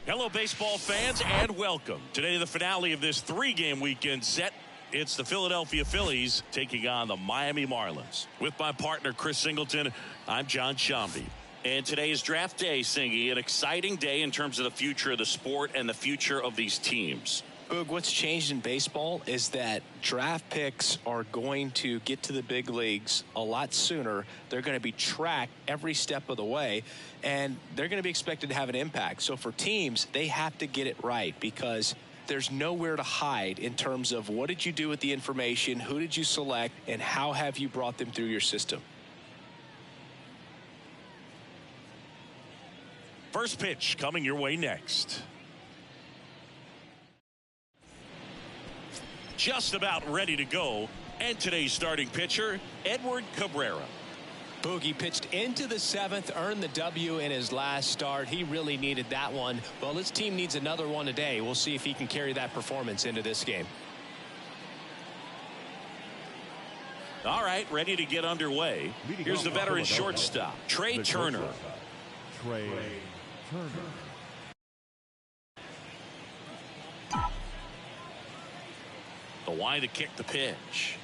Hello, baseball fans, and welcome. Today, the finale of this three-game weekend set. It's the Philadelphia Phillies taking on the Miami Marlins. With my partner, Chris Singleton, I'm John Shambi. And today is draft day, Singy. An exciting day in terms of the future of the sport and the future of these teams. Boog, what's changed in baseball is that draft picks are going to get to the big leagues a lot sooner. They're going to be tracked every step of the way, and they're going to be expected to have an impact. So for teams, they have to get it right because there's nowhere to hide in terms of what did you do with the information, who did you select, and how have you brought them through your system. First pitch coming your way next. Just about ready to go. And today's starting pitcher, Edward Cabrera. Boogie pitched into the seventh, earned the W in his last start. He really needed that one. Well, his team needs another one today. We'll see if he can carry that performance into this game. All right, ready to get underway. Here's the veteran shortstop, Trey Turner. Trey Turner. The line to kick the pitch.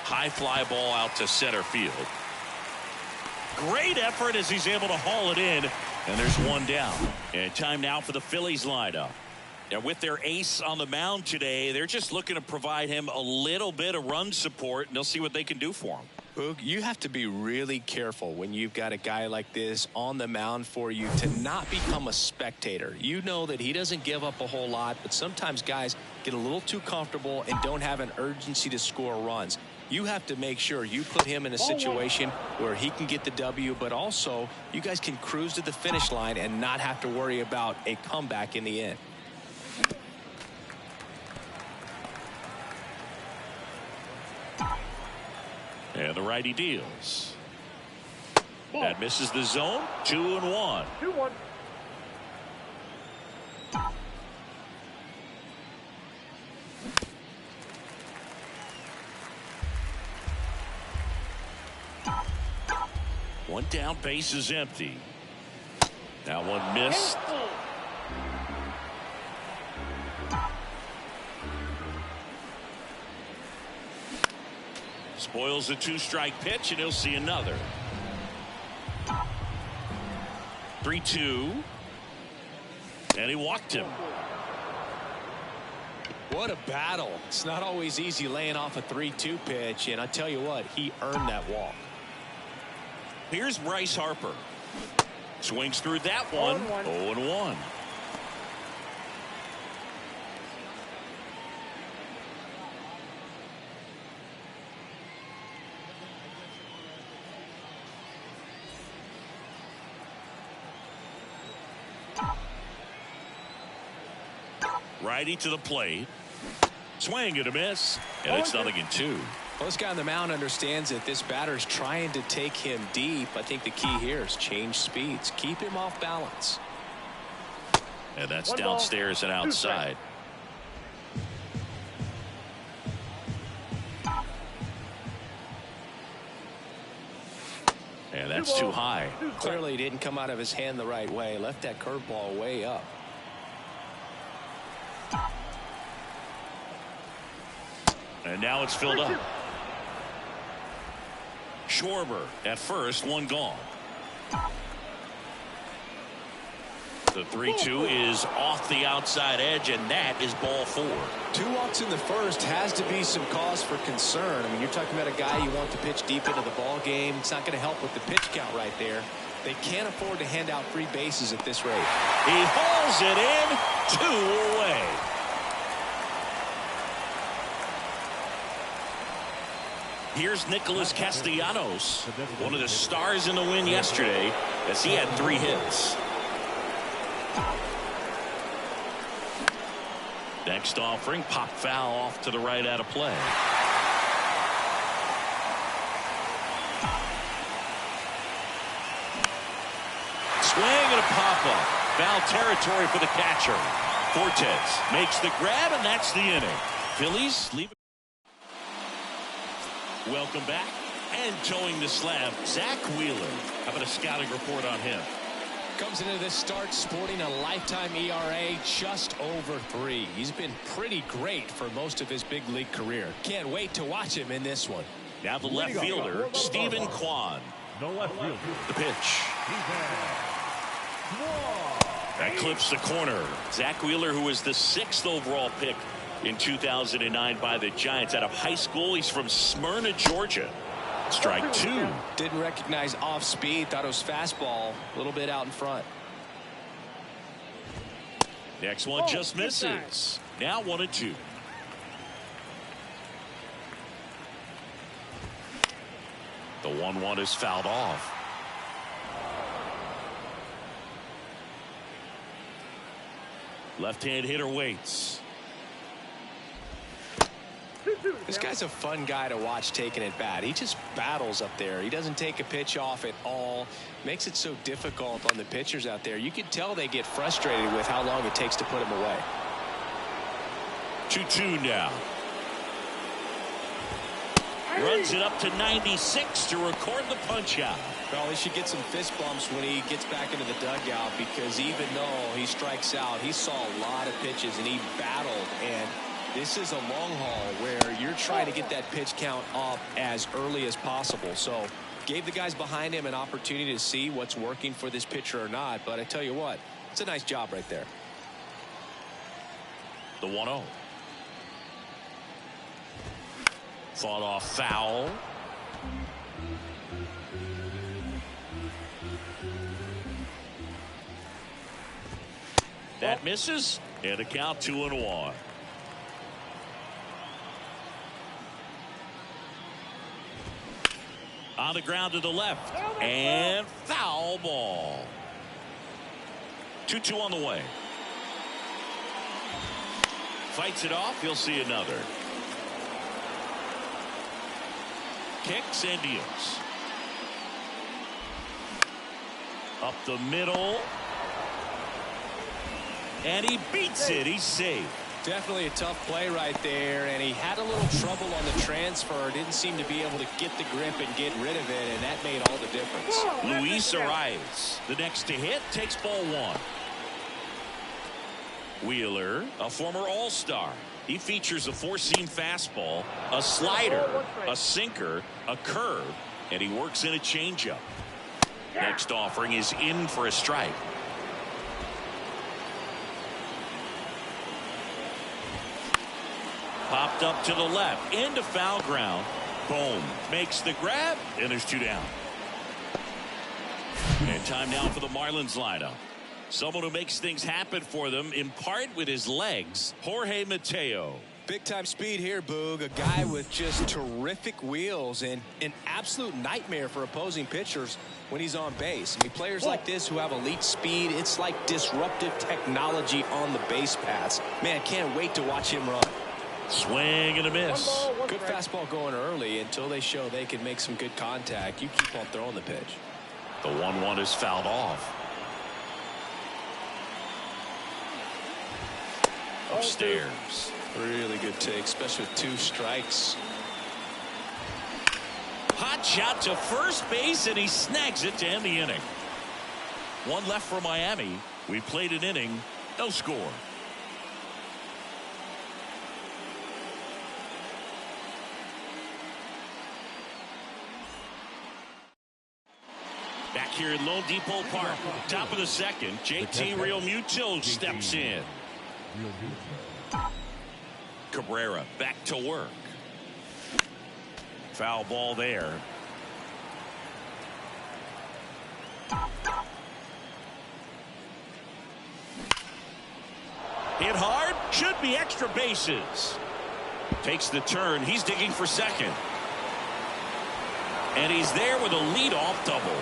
High fly ball out to center field. Great effort as he's able to haul it in. And there's one down. And time now for the Phillies lineup. And with their ace on the mound today, they're just looking to provide him a little bit of run support, and they'll see what they can do for him. Boog, you have to be really careful when you've got a guy like this on the mound for you to not become a spectator. You know that he doesn't give up a whole lot, but sometimes guys get a little too comfortable and don't have an urgency to score runs. You have to make sure you put him in a situation where he can get the W, but also you guys can cruise to the finish line and not have to worry about a comeback in the end. And the righty deals. That misses the zone. 2-1. 2-1. One down, base is empty. That one missed. Spoils the 2-strike pitch, and he'll see another. 3-2. And he walked him. What a battle. It's not always easy laying off a 3-2 pitch, and I tell you what, he earned that walk. Here's Bryce Harper. Swings through that one. 0-1. Righty to the plate. Swing and a miss. And it's 0-2. Well, this guy on the mound understands that this batter's trying to take him deep. I think the key here is change speeds. Keep him off balance. And that's downstairs and outside. And that's too high. Clearly he didn't come out of his hand the right way. Left that curveball way up. And now it's filled up. Schwarber at first, one gone. The 3-2 is off the outside edge, and that is ball 4. 2 walks in the first has to be some cause for concern. I mean, you're talking about a guy you want to pitch deep into the ball game. It's not going to help with the pitch count right there. They can't afford to hand out free bases at this rate. He hauls it in, 2 away. Here's Nicholas Castellanos, one of the stars in the win yesterday, as he had 3 hits. Next offering, pop foul off to the right out of play. Swing and a pop-up. Foul territory for the catcher. Fortes makes the grab, and that's the inning. Phillies leave it. Welcome back. And towing the slab, Zach Wheeler. How about a scouting report on him? Comes into this start sporting a lifetime ERA just over 3. He's been pretty great for most of his big league career. Can't wait to watch him in this one. Now the left fielder, Stephen Kwan. The left fielder. The pitch. That clips the corner. Zach Wheeler, who was the 6th overall pick in 2009 by the Giants out of high school. He's from Smyrna, Georgia. Strike 2. Didn't recognize off speed. Thought it was fastball. A little bit out in front. Next one just misses. Now 1-2. The 1-1 is fouled off. Left-hand hitter waits. This guy's a fun guy to watch taking at bat. He just battles up there. He doesn't take a pitch off at all. Makes it so difficult on the pitchers out there. You can tell they get frustrated with how long it takes to put him away. 2-2 now. Runs it up to 96 to record the punch out. Well, he should get some fist bumps when he gets back into the dugout, because even though he strikes out, he saw a lot of pitches and he battled. And this is a long haul where you're trying to get that pitch count up as early as possible. So gave the guys behind him an opportunity to see what's working for this pitcher or not. But I tell you what, it's a nice job right there. The 1-0. Fought off foul. That misses, and a count 2-1. On the ground to the left, and foul ball. 2-2 on the way. Fights it off. He'll see another. kicks and deals. Up the middle. And he beats it. He's safe. Definitely a tough play right there, and he had a little trouble on the transfer. Didn't seem to be able to get the grip and get rid of it, and that made all the difference. Luis Arias, the next to hit, takes ball one. Wheeler, a former All-Star. He features a four-seam fastball, a slider, a sinker, a curve, and he works in a changeup. Next offering is in for a strike. Popped up to the left, into foul ground. Boom, makes the grab, and there's two down. And time now for the Marlins lineup. Someone who makes things happen for them, in part with his legs, Jorge Mateo. Big time speed here, Boog. A guy with just terrific wheels and an absolute nightmare for opposing pitchers when he's on base. I mean, players like this who have elite speed, it's like disruptive technology on the base paths. Man, can't wait to watch him run. Swing and a miss. Good fastball going early until they show they can make some good contact. You keep on throwing the pitch. The 1-1 is fouled off. Upstairs. Really good take, especially with two strikes. Hot shot to first base, and he snags it to end the inning. One left for Miami. We played an inning, no score. Back here at Lone Depot Park, top of the second, JT Realmuto steps in. Cabrera back to work. Foul ball there. Hit hard, should be extra bases. Takes the turn, he's digging for second. And he's there with a leadoff double.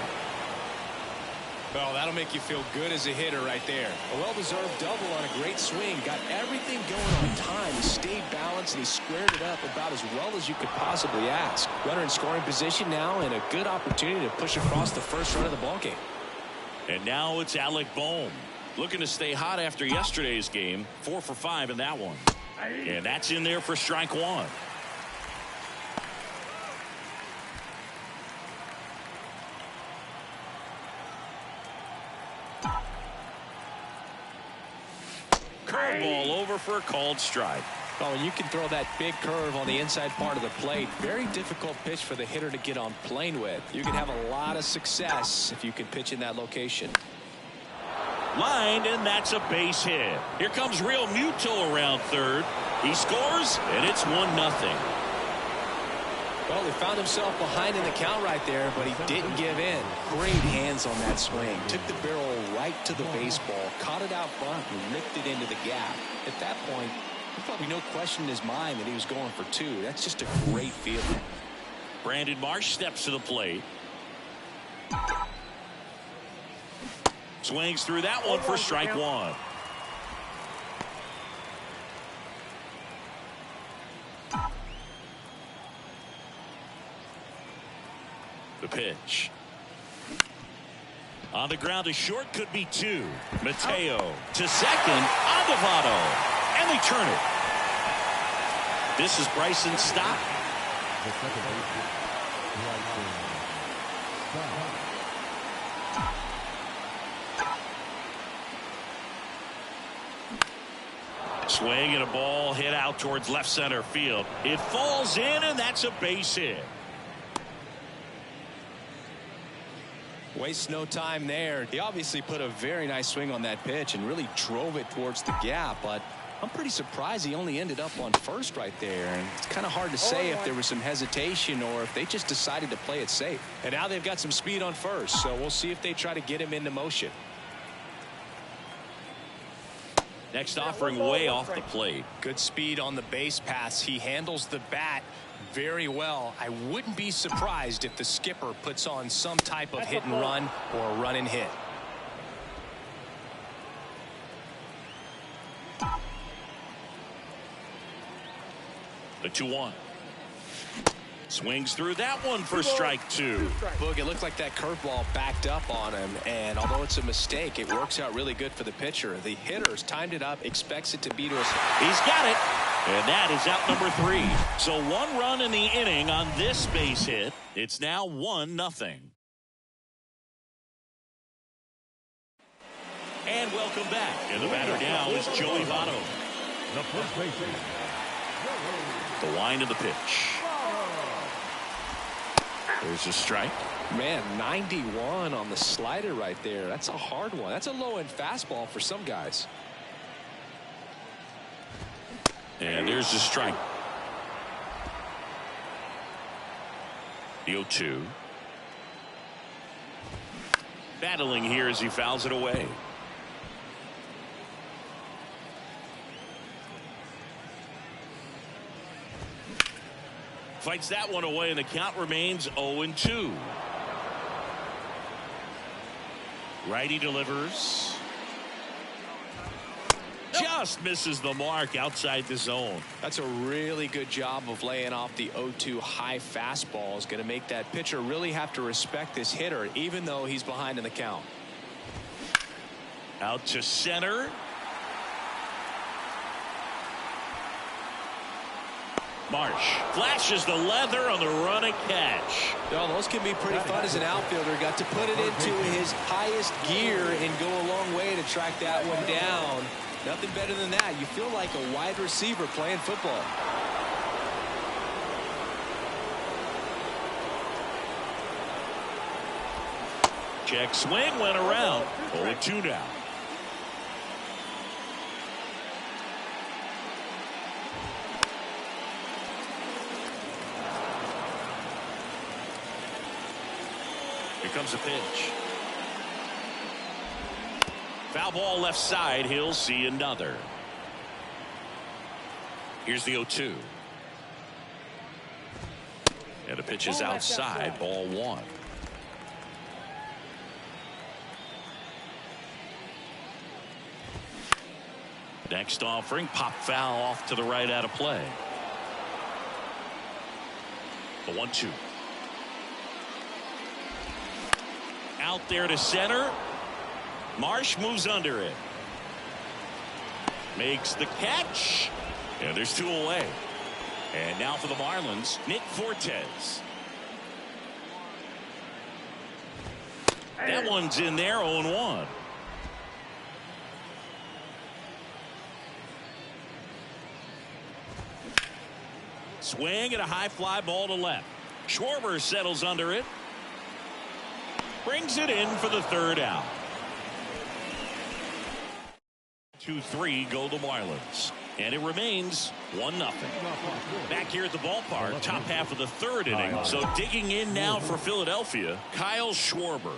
Well, that'll make you feel good as a hitter right there. A well-deserved double on a great swing. Got everything going on time. He stayed balanced, and he squared it up about as well as you could possibly ask. Runner in scoring position now, and a good opportunity to push across the first run of the ballgame. And now it's Alec Bohm. Looking to stay hot after yesterday's game. 4 for 5 in that one. And that's in there for strike one. Curveball over for a called strike. Oh, and you can throw that big curve on the inside part of the plate. Very difficult pitch for the hitter to get on plane with. You can have a lot of success if you can pitch in that location. Lined, and that's a base hit. Here comes Realmuto around third. He scores, and it's 1-0. Well, he found himself behind in the count right there, but he didn't give in. Great hands on that swing. Took the barrel right to the baseball, caught it out front, and ripped it into the gap. At that point, there's probably no question in his mind that he was going for two. That's just a great feeling. Brandon Marsh steps to the plate. Swings through that one for strike one. The pitch. On the ground to short, could be two. Mateo to second. Adovado. And they turn it. This is Bryson Stott. Swing and a ball hit out towards left center field. It falls in, and that's a base hit. Wastes no time there. He obviously put a very nice swing on that pitch and really drove it towards the gap, but I'm pretty surprised he only ended up on first right there. And it's kind of hard to say if there was some hesitation or if they just decided to play it safe. And now they've got some speed on first, so we'll see if they try to get him into motion. Next offering way off the plate. Good speed on the base pass. He handles the bat very well. I wouldn't be surprised if the skipper puts on some type of hit and run or a run and hit. The 2-1. Swings through that one for strike two. Boog, it looked like that curveball backed up on him, and although it's a mistake, it works out really good for the pitcher. The hitter's timed it up, expects it to be to us. He's got it, and that is out number 3. So 1 run in the inning on this base hit. It's now 1-0. And welcome back. And the batter now is Joey Votto. The first baseman. The wind of the pitch. There's a strike. Man, 91 on the slider right there. That's a hard one. That's a low-end fastball for some guys. And there's the strike. The 0-2. Battling here as he fouls it away. Fights that one away, and the count remains 0-2. Righty delivers. Just misses the mark outside the zone. That's a really good job of laying off the 0-2 high fastball. Is going to make that pitcher really have to respect this hitter, even though he's behind in the count. Out to center. Marsh flashes the leather on the run and catch. Well, those can be pretty fun as an outfielder. Got to put it into his highest gear and go a long way to track that one down. Nothing better than that. You feel like a wide receiver playing football. Check swing went around. 0-2 now. Here comes a pitch. Foul ball left side. He'll see another. Here's the 0-2. And the pitch is outside. Ball 1. Next offering, pop foul off to the right out of play. The 1-2. Out there to center. Marsh moves under it. Makes the catch. And there's 2 away. And now for the Marlins, Nick Fortes. That one's in there, 0-1. Swing and a high fly ball to left. Schwarber settles under it. Brings it in for the 3rd out. 2-3 go the Marlins. And it remains 1-0. Back here at the ballpark, top half of the 3rd inning. So digging in now for Philadelphia, Kyle Schwarber.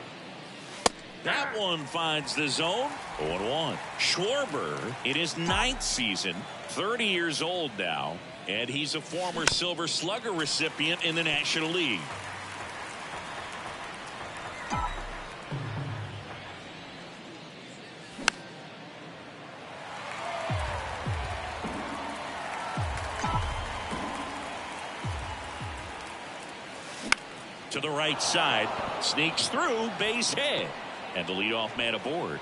That one finds the zone. 0-1. Schwarber in his 9th season, 30 years old now, and he's a former Silver Slugger recipient in the National League. To the right side, sneaks through, base hit, and the leadoff man aboard.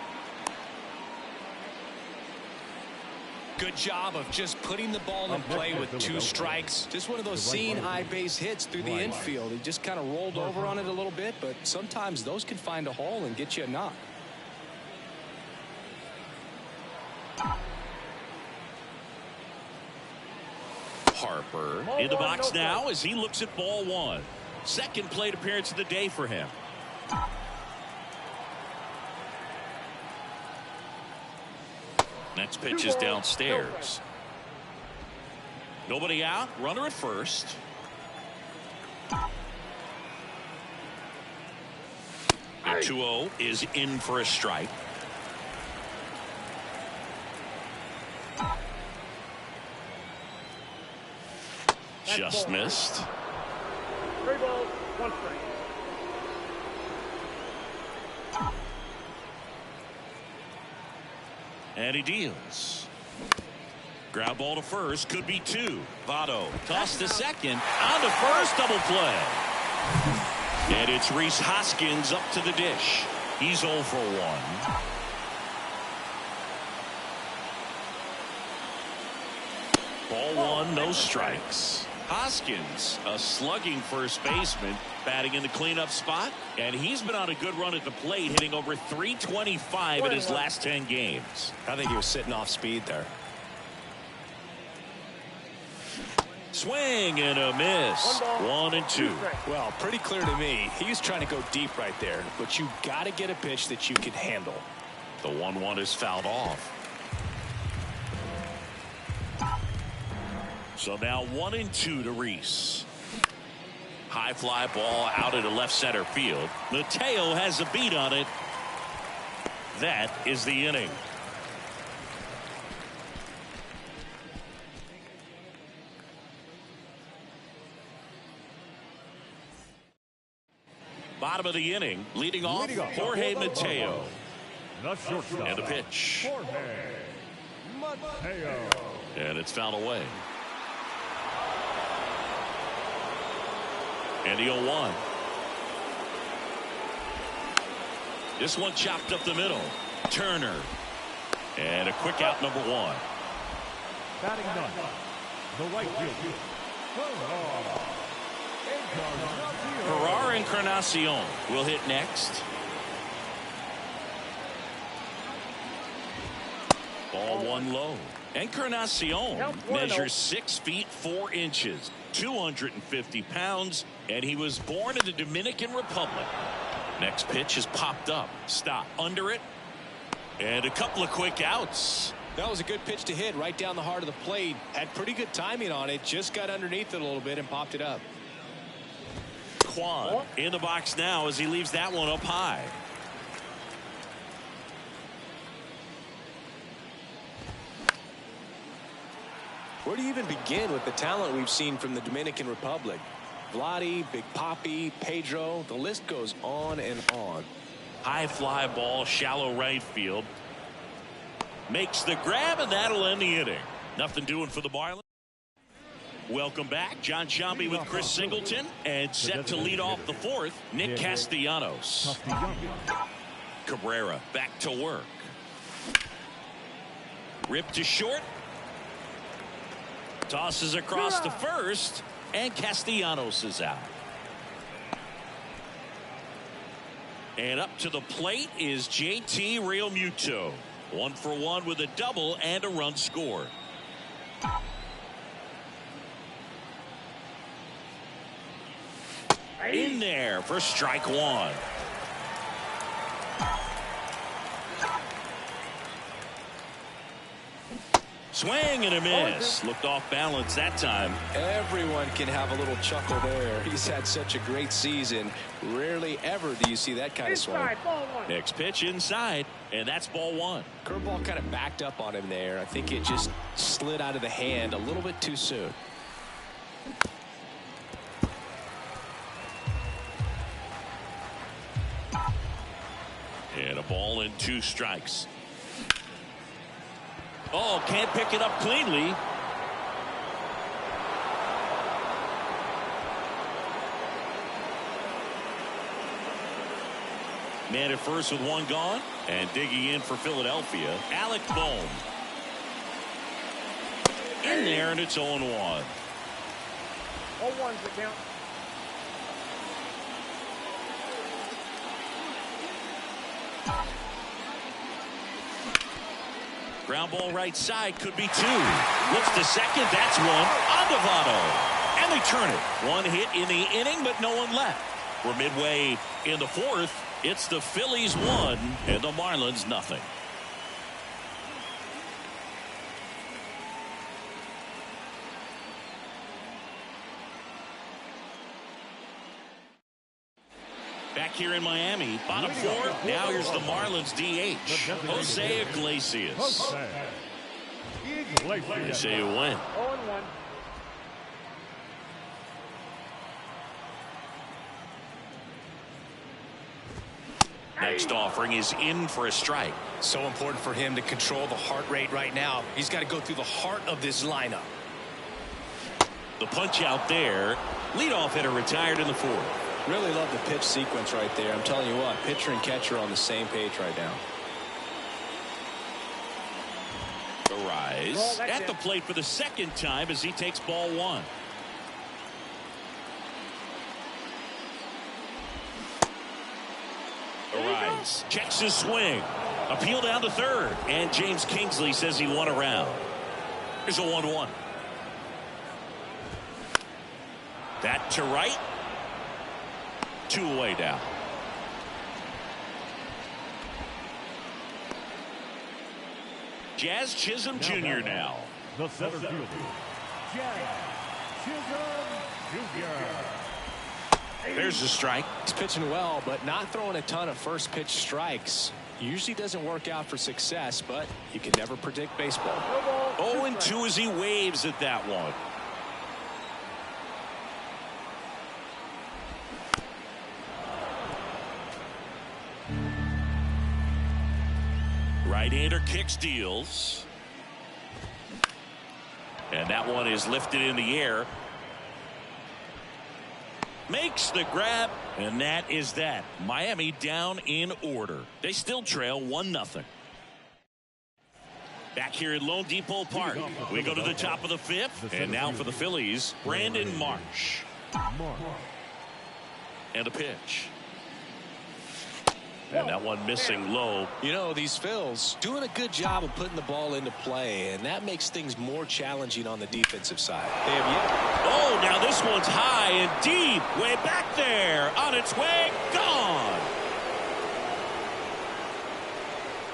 Good job of just putting the ball in play with 2 strikes. Just one of those seeing high base hits through the infield. He just kind of rolled over on it a little bit, but sometimes those can find a hole and get you a knock. Harper in the box now as he looks at ball 1. Second plate appearance of the day for him. Next pitch is downstairs. Nobody out. Runner at first. The 2-0 is in for a strike. Just missed. 3 balls, 1 strike. And he deals. Ground ball to first, could be two. Votto toss to second, on to first, double play. And it's Rhys Hoskins up to the dish. He's 0 for 1. Ball 1, no strikes. Hoskins, a slugging first baseman, batting in the cleanup spot, and he's been on a good run at the plate, hitting over .325 in his last 10 games. I think he was sitting off speed there. Swing and a miss. 1 and 2. Well, pretty clear to me. He's trying to go deep right there, but you got to get a pitch that you can handle. The 1-1 is fouled off. So now 1 and 2 to Rhys. High fly ball out into left center field. Mateo has a beat on it. That is the inning. Bottom of the inning, leading off Jorge Mateo. And a pitch. And it's fouled away. And the 0-1. This one chopped up the middle. Turner. And a quick out, number 1. Batting none. The right field. Ferrar Encarnacion will hit next. Ball 1 low. Encarnacion measures 6 feet 4 inches, 250 pounds, and he was born in the Dominican Republic. Next pitch is popped up. Stop under it. And a couple of quick outs. That was a good pitch to hit right down the heart of the plate. Had pretty good timing on it. Just got underneath it a little bit and popped it up. Kwan in the box now as he leaves that one up high. Where do you even begin with the talent we've seen from the Dominican Republic? Vladdy, Big Papi, Pedro, the list goes on and on. High fly ball, shallow right field. Makes the grab, and that'll end the inning. Nothing doing for the Marlins. Welcome back. John Sciambi with Chris Singleton, and set to lead off the 4th, Nick Castellanos. Cabrera back to work. Ripped to short. Tosses across to first, and Castellanos is out. And up to the plate is JT Realmuto. 1 for 1 with a double and a run scored. In there for strike 1. Swing and a miss. Looked off balance that time. Everyone can have a little chuckle there. He's had such a great season. Rarely ever do you see that kind of swing. Next pitch inside, and that's ball 1. Curveball kind of backed up on him there. I think it just slid out of the hand a little bit too soon. And a ball and 2 strikes. Oh, can't pick it up cleanly. Man at first with 1 gone, and digging in for Philadelphia, Alec Bohm. In there, and it's 0-1. 0-1's the count. Ground ball right side, could be 2. Looks to second, that's 1. On to Votto. And they turn it. 1 hit in the inning, but no one left. We're midway in the 4th. It's the Phillies 1 and the Marlins nothing. Back here in Miami, bottom 4th. Now here's the Marlins DH, Jose Iglesias. They say you win. 0-1. Next offering is in for a strike. So important for him to control the heart rate right now. He's got to go through the heart of this lineup. The punch out there. Leadoff hitter retired in the fourth. Really love the pitch sequence right there. I'm telling you what, pitcher and catcher on the same page right now. The rise at the plate for the second time as he takes ball one. Rise checks his swing. Appeal down to third. And James Kingsley says he won a round. Here's a 1-1. That to right. 2 away now. Jazz Chisholm Jr. now. The center fielder, Jazz Chisholm Jr. There's the strike. He's pitching well, but not throwing a ton of first pitch strikes. Usually doesn't work out for success, but you can never predict baseball. 0-2 as he waves at that one. Right-hander kicks, deals. And that one is lifted in the air. Makes the grab, and that is that. Miami down in order. They still trail 1-0. Back here at Lone Depot Park, we go to the top of the fifth, and now for the Phillies, Brandon Marsh. And a pitch. And that one missing low. You know, these Phils doing a good job of putting the ball into play, and that makes things more challenging on the defensive side. They have yet. Oh, now this one's high and deep. Way back there. On its way. Gone.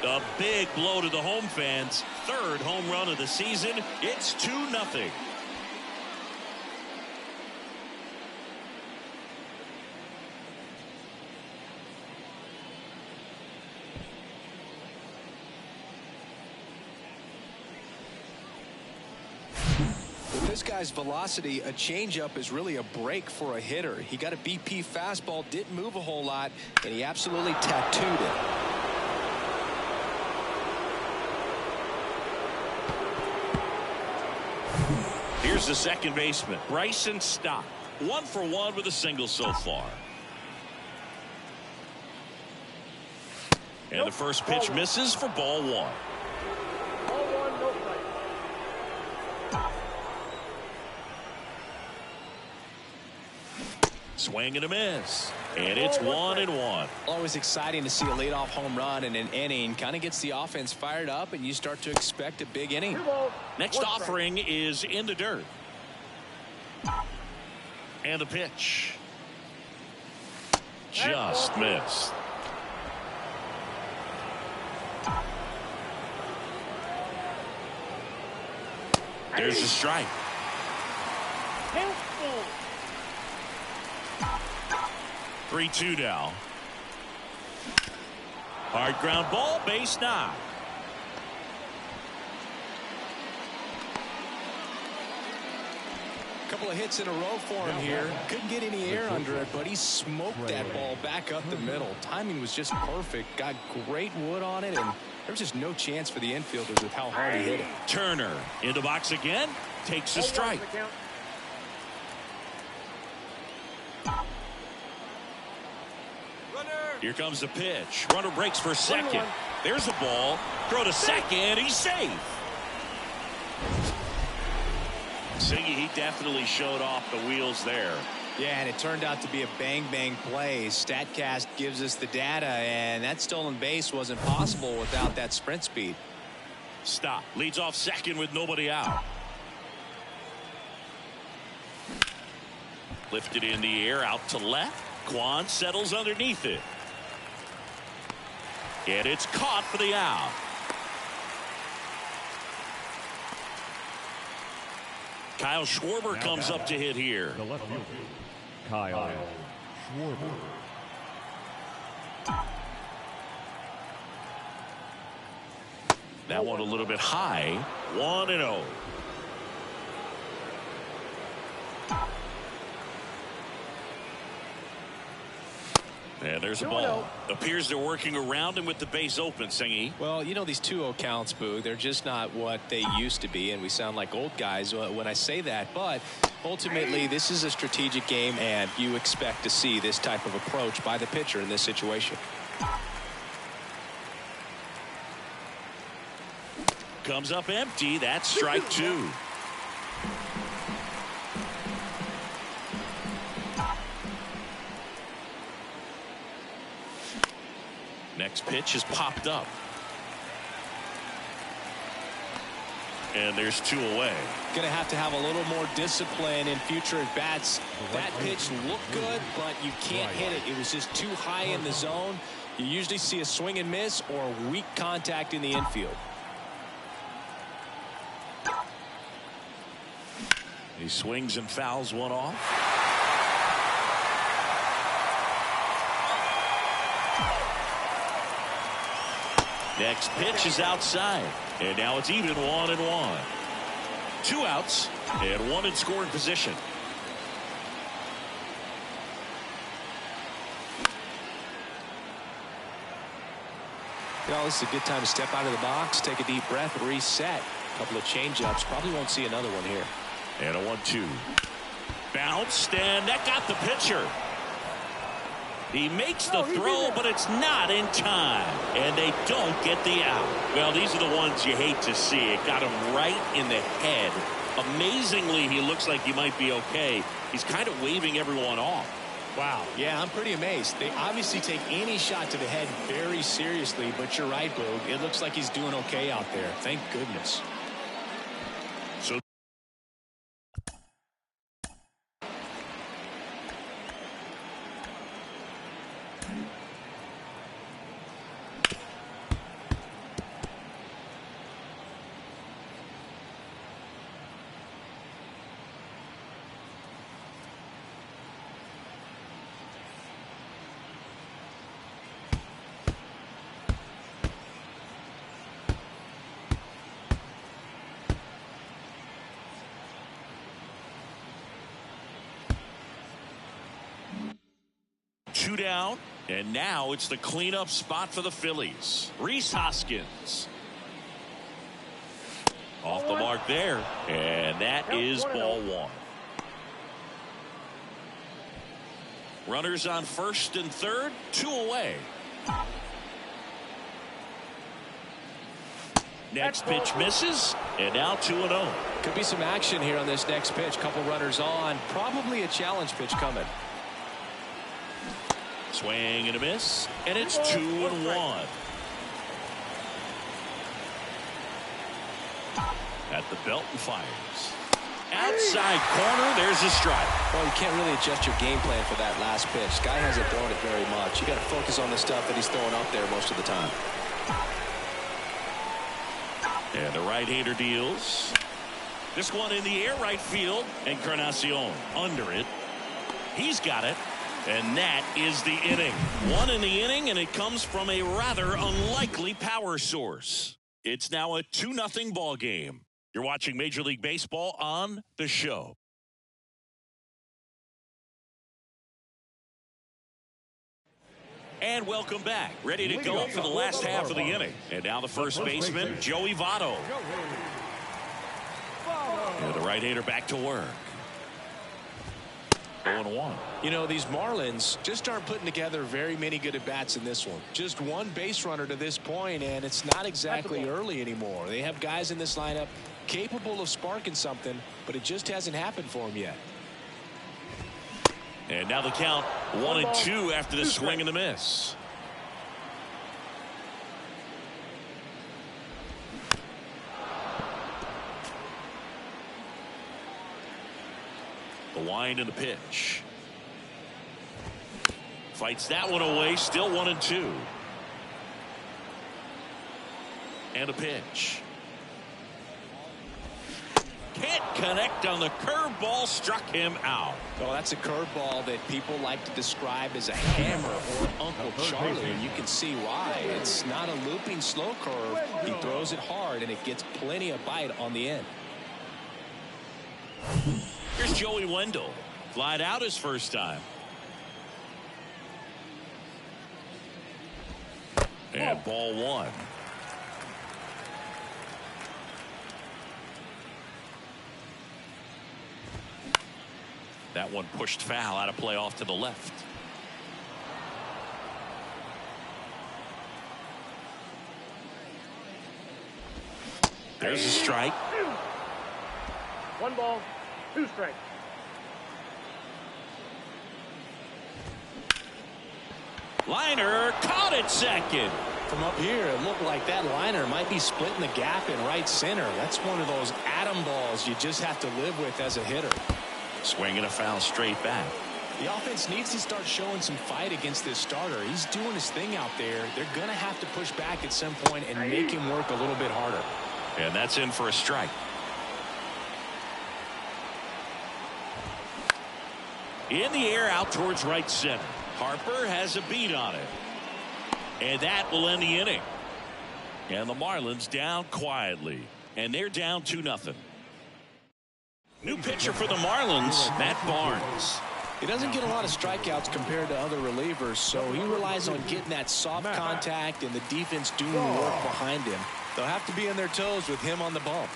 A big blow to the home fans. Third home run of the season. It's 2-0. This guy's velocity, a changeup is really a break for a hitter. He got a BP fastball, didn't move a whole lot, and he absolutely tattooed it. Here's the second baseman, Bryson Stott. 1 for 1 with a single so far. And the first pitch misses for ball one. Swing and a miss. And it's 1-1. Always exciting to see a leadoff home run in an inning. Kind of gets the offense fired up, and you start to expect a big inning. Next offering is in the dirt. And the pitch. Just missed. There's a strike. 3-2 now. Hard ground ball, base knock. Couple of hits in a row for him here. Couldn't get any air under it, but he smoked that ball back up the middle. Timing was just perfect. Got great wood on it, and there was just no chance for the infielders with how hard he hit it. Turner in the box again. Takes a strike. Here comes the pitch. Runner breaks for second. There's a ball. Throw to second. He's safe. Siggy, he definitely showed off the wheels there. Yeah, and it turned out to be a bang-bang play. StatCast gives us the data, and that stolen base wasn't possible without that sprint speed. Stop. Leads off second with nobody out. Lifted in the air out to left. Quan settles underneath it. And it's caught for the out. Kyle Schwarber comes up to hit here. The left fielder, Kyle Schwarber. That one a little bit high. 1-0. And there's a ball. Appears they're working around him with the base open, Singy. Well, you know, these 2-0 counts, Boog, they're just not what they used to be, and we sound like old guys when I say that. But ultimately, this is a strategic game, and you expect to see this type of approach by the pitcher in this situation. Comes up empty. That's strike 2. Next pitch is popped up. And there's 2 away. Going to have a little more discipline in future at bats. That pitch looked good, but you can't hit it. It was just too high in the zone. You usually see a swing and miss or weak contact in the infield. He swings and fouls one off. Next pitch is outside. And now it's even 1-1. 2 outs and 1 in scoring position. Well, this is a good time to step out of the box, take a deep breath, reset. A couple of change-ups. Probably won't see another one here. And a 1-2. Bounced, and that got the pitcher. He makes the throw, but it's not in time. And they don't get the out. Well, these are the ones you hate to see. It got him right in the head. Amazingly, he looks like he might be okay. He's kind of waving everyone off. Wow. Yeah, I'm pretty amazed. They obviously take any shot to the head very seriously, but you're right, Boog. It looks like he's doing okay out there. Thank goodness. So two down, and now it's the cleanup spot for the Phillies. Rhys Hoskins. Off the mark there, and that is ball 1. Runners on first and third, 2 away. Next pitch misses, and now 2-0. Could be some action here on this next pitch. Couple runners on. Probably a challenge pitch coming. Swing and a miss, and it's 2-1. At the belt and fires. Outside corner, there's a strike. Well, you can't really adjust your game plan for that last pitch. Guy hasn't thrown it very much. You got to focus on the stuff that he's throwing up there most of the time. And the right-hander deals. This one in the air right field. Encarnacion under it. He's got it. And that is the inning. 1 in the inning, and it comes from a rather unlikely power source. It's now a 2-0 ball game. You're watching Major League Baseball on The Show. And welcome back. Ready to go for the last half of the inning. And now the first baseman, Joey Votto. And the right-hander back to work. 0-1. You know, these Marlins just aren't putting together very many good at-bats in this one. Just one base runner to this point, and it's not exactly early anymore. They have guys in this lineup capable of sparking something, but it just hasn't happened for them yet. And now the count 1-2 after the swing and the miss. The wind and the pitch. Fights that one away. Still 1-2. And a pitch. Can't connect on the curveball. Struck him out. Well, that's a curveball that people like to describe as a hammer or Uncle Charlie, and you can see why. It's not a looping slow curve. He throws it hard, and it gets plenty of bite on the end. Here's Joey Wendell. Flied out his first time. And ball one. That one pushed foul out of play off to the left. There's a strike. 1 ball, 2 strikes. Liner caught it second. From up here, it looked like that liner might be splitting the gap in right center. That's one of those atom balls you just have to live with as a hitter. Swinging a foul straight back. The offense needs to start showing some fight against this starter. He's doing his thing out there. They're going to have to push back at some point and make him work a little bit harder. And that's in for a strike. In the air out towards right center. Harper has a beat on it. And that will end the inning. And the Marlins down quietly. And they're down 2-0. New pitcher for the Marlins, Matt Barnes. He doesn't get a lot of strikeouts compared to other relievers, so he relies on getting that soft contact and the defense doing the work behind him. They'll have to be on their toes with him on the bump.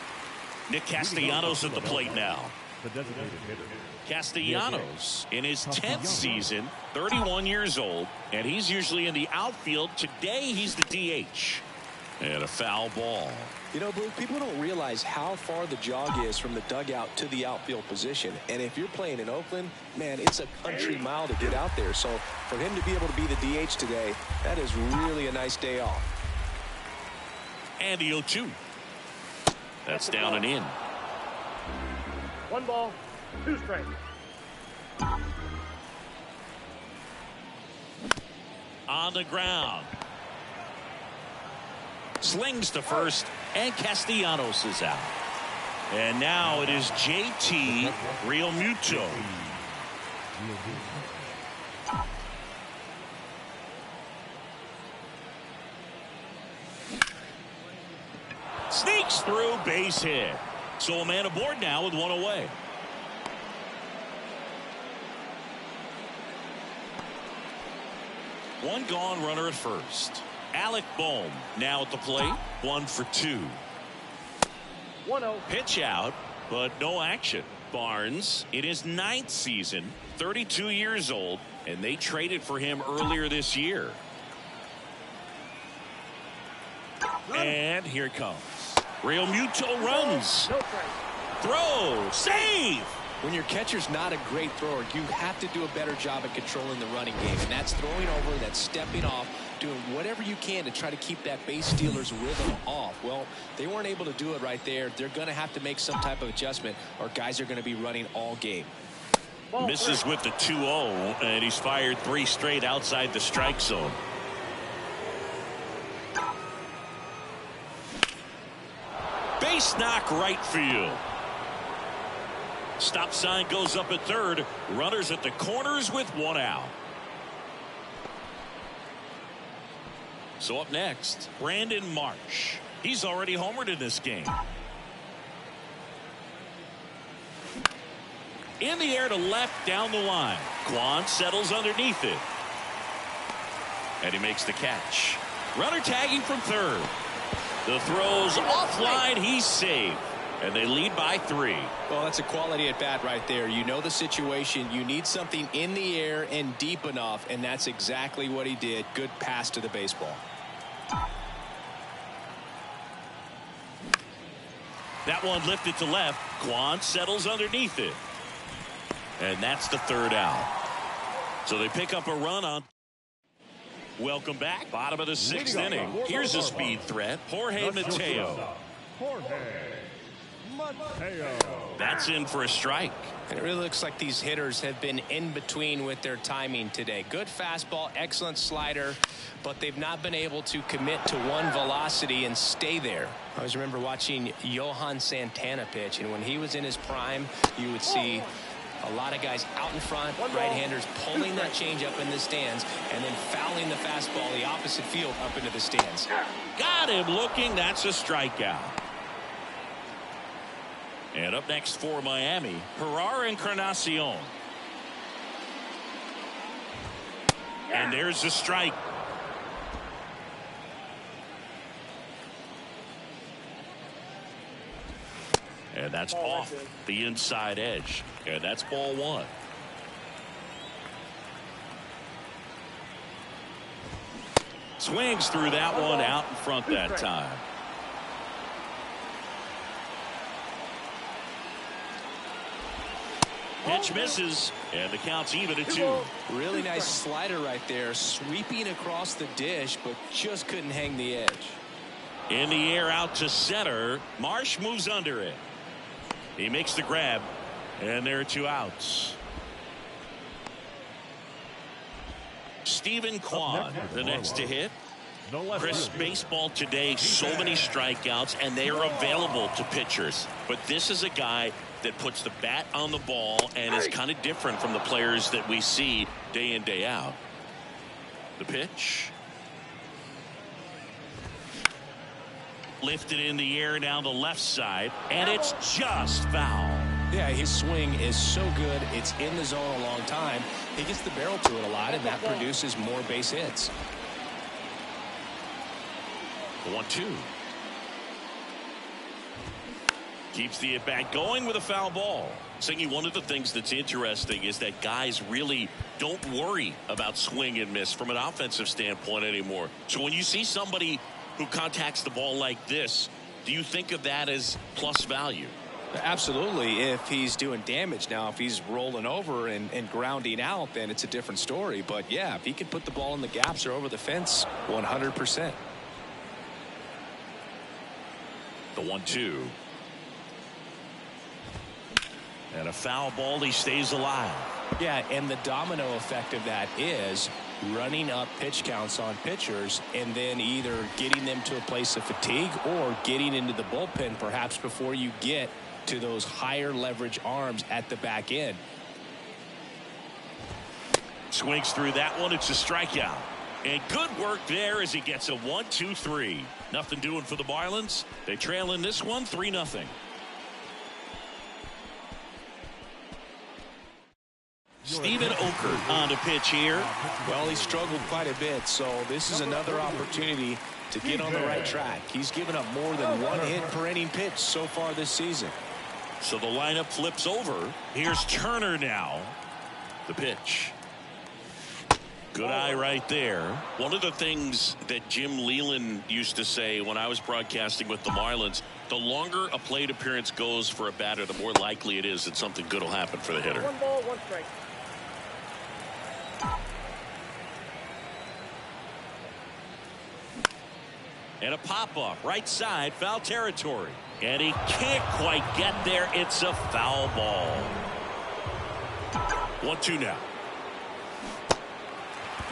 Nick Castellanos at the plate now. The designated hitter. Castellanos in his 10th season, 31 years old, and he's usually in the outfield. Today he's the DH. And a foul ball. You know, Blue, people don't realize how far the jog is from the dugout to the outfield position. And if you're playing in Oakland, man, it's a country mile to get out there. So for him to be able to be the DH today, that is really a nice day off. And the 0-2. That's down and in. 1 ball, 2 strikes. On the ground. Slings to first, and Castellanos is out. And now it is JT Realmuto. Sneaks through, base hit. So a man aboard now with one away. One gone, runner at first. Alec Bohm now at the plate. 1 for 2. 1-0. Pitch out, but no action. Barnes in his 9th season, 32 years old, and they traded for him earlier this year. And here it comes. Realmuto runs. No strike. Throw. Save. When your catcher's not a great thrower, you have to do a better job at controlling the running game. And that's throwing over, that's stepping off, doing whatever you can to try to keep that base stealer's rhythm off. Well, they weren't able to do it right there. They're going to have to make some type of adjustment, or guys are going to be running all game. Misses with the 2-0, and he's fired 3 straight outside the strike zone. Base knock right field. Stop sign goes up at third. Runners at the corners with 1 out. So up next, Brandon Marsh. He's already homered in this game. In the air to left down the line. Kwan settles underneath it. And he makes the catch. Runner tagging from third. The throw's offline. He's saved. And they lead by 3. Well, that's a quality at bat right there. You know the situation. You need something in the air and deep enough, and that's exactly what he did. Good pass to the baseball. That one lifted to left. Kwan settles underneath it. And that's the 3rd out. So they pick up a run on. Welcome back. Bottom of the 6th inning. Here's a speed threat. Jorge Mateo. That's in for a strike. It really looks like these hitters have been in between with their timing today. Good fastball, excellent slider, but they've not been able to commit to one velocity and stay there. I always remember watching Johan Santana pitch, and when he was in his prime, you would see a lot of guys out in front, right-handers pulling that change up in the stands and then fouling the fastball the opposite field up into the stands. Got him looking. That's a strikeout. And up next for Miami, Herrera Encarnacion. And there's the strike. that's off the inside edge. And that's ball one. Swings through that one out in front that time. Pitch misses, and the count's even at 2. Really nice slider right there, sweeping across the dish, but just couldn't hang the edge. In the air out to center. Marsh moves under it. He makes the grab, and there are 2 outs. Stephen Kwan, the next to hit. Chris, baseball today, so many strikeouts, and they are available to pitchers. But this is a guy that puts the bat on the ball and is kind of different from the players that we see day in, day out. The pitch. Lifted in the air down the left side, and it's just foul. Yeah, his swing is so good. It's in the zone a long time. He gets the barrel to it a lot, and that produces more base hits. The 1-2. Keeps the at-bat going with a foul ball. Singy, one of the things that's interesting is that guys really don't worry about swing and miss from an offensive standpoint anymore. So when you see somebody who contacts the ball like this, do you think of that as plus value? Absolutely, if he's doing damage. Now, if he's rolling over and grounding out, then it's a different story. But, yeah, if he can put the ball in the gaps or over the fence, 100%. The 1-2. And a foul ball. He stays alive. Yeah, and the domino effect of that is running up pitch counts on pitchers and then either getting them to a place of fatigue or getting into the bullpen perhaps before you get to those higher leverage arms at the back end. Swings through that one. It's a strikeout. And good work there as he gets a 1-2-3. Nothing doing for the Marlins. They trail in this one 3-0. Steven Okert on to pitch here. Well, he struggled quite a bit, so this is another opportunity to get on the right track. He's given up more than 1 hit per inning pitch so far this season. So the lineup flips over. Here's Turner now. The pitch. Good eye right there. One of the things that Jim Leland used to say when I was broadcasting with the Marlins, the longer a plate appearance goes for a batter, the more likely it is that something good will happen for the hitter. 1 ball, 1 strike. And a pop-up right side, foul territory. And he can't quite get there. It's a foul ball. 1-2 now.